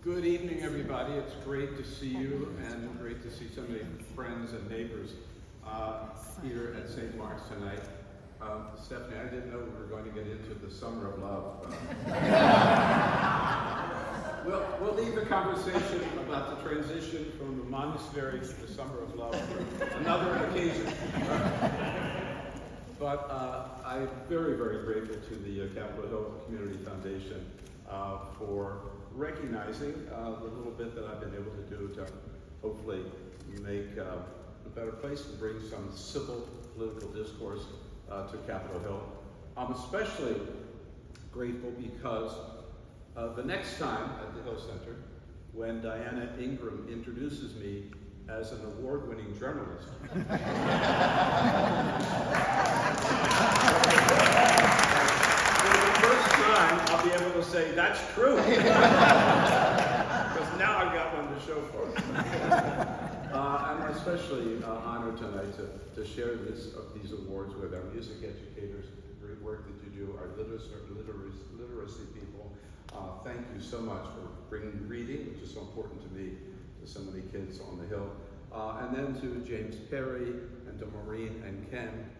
Good evening, everybody. It's great to see you and great to see so many friends and neighbors here at St. Mark's tonight. Stephanie, I didn't know we were going to get into the Summer of Love. We'll leave the conversation about the transition from the monastery to the Summer of Love for another occasion. But I'm very, very grateful to the Capitol Hill Community Foundation for recognizing the little bit that I've been able to do to hopefully make a better place and bring some civil political discourse to Capitol Hill. I'm especially grateful because the next time at the Hill Center, when Diana Ingram introduces me as an award-winning journalist, I'll be able to say, that's true. Because now I've got one to show for it. I'm especially honored tonight to share these awards with our music educators, the great work that you do, our literacy people. Thank you so much for bringing reading, which is so important to me, to so many kids on the Hill. And then to James Perry and to Maureen and Ken.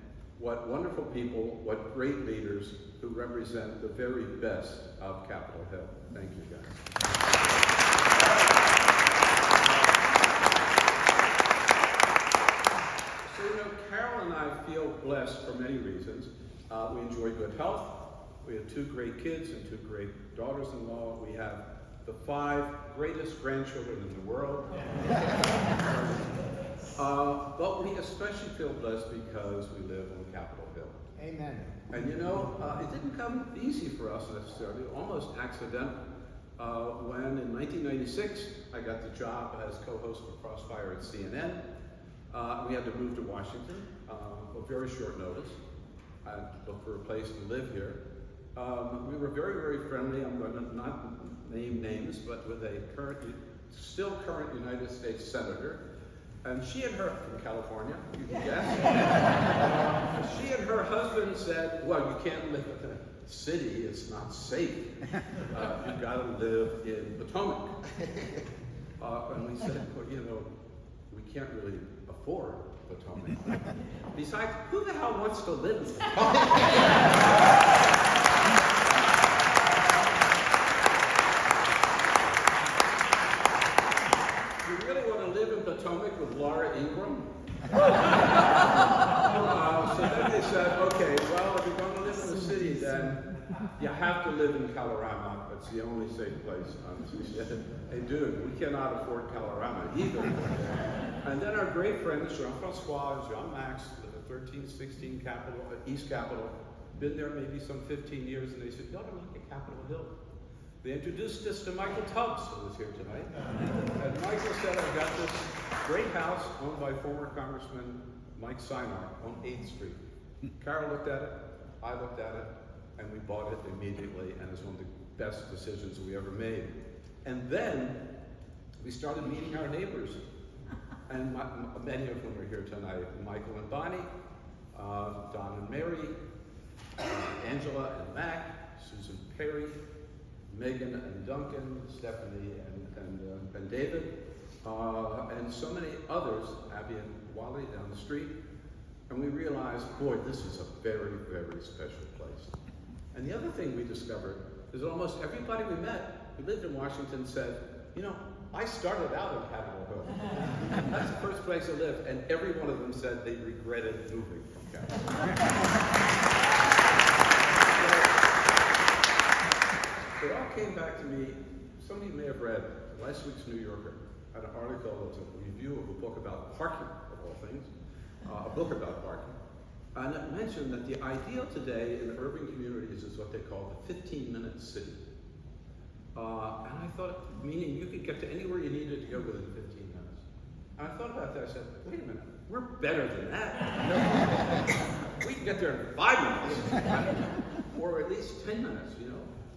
What wonderful people, what great leaders who represent the very best of Capitol Hill. Thank you, guys. So, Carol and I feel blessed for many reasons. We enjoy good health. We have 2 great kids and 2 great daughters-in-law. We have the 5 greatest grandchildren in the world. But we especially feel blessed because we live on Capitol Hill. Amen. And it didn't come easy for us necessarily, almost accidental. When in 1996, I got the job as co-host for Crossfire at CNN. We had to move to Washington, a very short notice, and look for a place to live here. We were very, very friendly. I'm going to not name names, but with a still current United States Senator. And she and her, from California, you can guess. She and her husband said, well, you can't live in a city, it's not safe. You've got to live in Potomac. And we said, well, we can't really afford Potomac. Besides, who the hell wants to live in Potomac? Potomac with Laura Ingram. So then they said, okay, well, if you're going to live in the city, then you have to live in Colorado. It's the only safe place. She said, hey, dude, we cannot afford Colorado either. And then our great friends, Jean-Francois and Jean-Max, live at 1316 East Capitol, been there maybe some 15 years, and they said, you ought to look at Capitol Hill. They introduced us to Michael Tubbs, who was here tonight. And Michael said, I've got this great house owned by former Congressman Mike Sinar on 8th Street. Carol looked at it, I looked at it, and we bought it immediately, and it's one of the best decisions we ever made. And then we started meeting our neighbors. And many of whom are here tonight. Michael and Bonnie, Don and Mary, Angela and Mac, Susan Perry, Megan and Duncan, Stephanie and David, and so many others, Abby and Wally down the street. And we realized, boy, this is a very, very special place. And the other thing we discovered is that almost everybody we met who lived in Washington said, I started out in Capitol Hill. That's the first place I lived. And every one of them said they regretted moving from Capitol Hill. It all came back to me. Some of you may have read last week's New Yorker had an article, it's a review of a book about parking, of all things, a book about parking. And it mentioned that the ideal today in urban communities is what they call the 15-minute city. And I thought, meaning you could get to anywhere you needed to go within 15 minutes. And I thought about that, I said, wait a minute, we're better than that. We can get there in 5 minutes, or at least 10 minutes,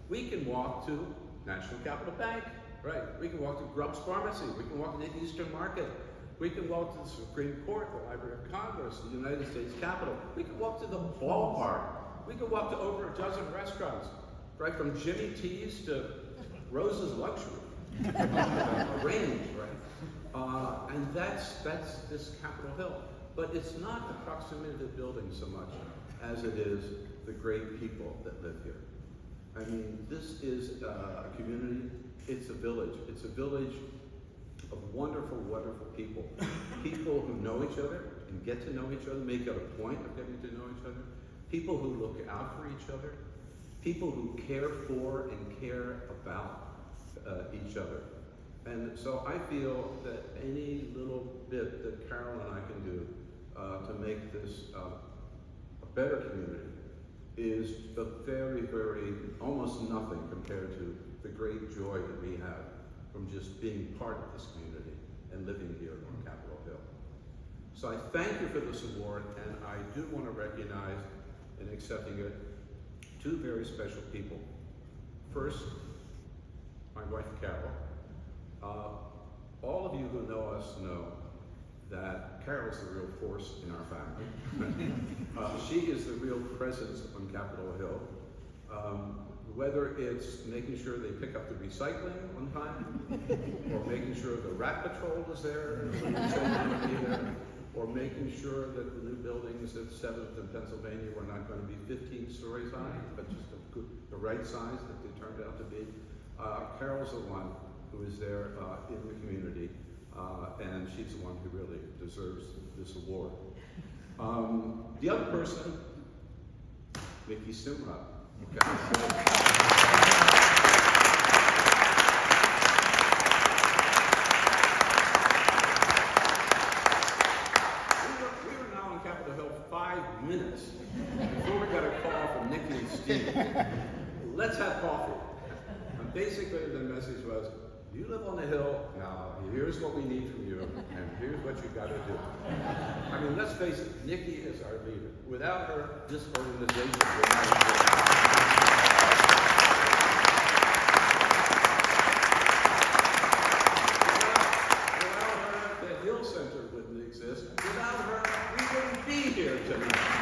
We can walk to National Capital Bank, right? We can walk to Grubbs Pharmacy. We can walk to the Eastern Market. We can walk to the Supreme Court, the Library of Congress, the United States Capitol. We can walk to the ballpark. We can walk to over a dozen restaurants, right? From Jimmy T's to Rose's Luxury. a range, right? And that's this Capitol Hill. But it's not the proximity to the building so much as it is the great people that live here. I mean, this is a community, it's a village. It's a village of wonderful, wonderful people. People who know each other and get to know each other, make it a point of getting to know each other. People who look out for each other. People who care for and care about each other. And so I feel that any little bit that Carol and I can do to make this a better community is a very, very, almost nothing compared to the great joy that we have from just being part of this community and living here on Capitol Hill. So I thank you for this award, and I do want to recognize in accepting it two very special people. First, my wife Carol. All of you who know us know that Carol's the real force in our family. She is the real presence on Capitol Hill. Whether it's making sure they pick up the recycling on time, or making sure the rat patrol is there, or making sure that the new buildings at 7th and Pennsylvania were not going to be 15 stories high, but just the right size that they turned out to be. Carol's the one who is there in the community, and she's the one who really deserves this award. The other person, Nikki Simra. Okay. We were now on Capitol Hill 5 minutes before we got a call from Nikki and Steve. Let's have coffee. And basically the message was, you live on the hill, now here's what we need from you, and here's what you got to do. I mean, let's face it, Nikki is our leader. Without her, this organization would not exist. Without her, the Hill Center wouldn't exist. Without her, we wouldn't be here tonight.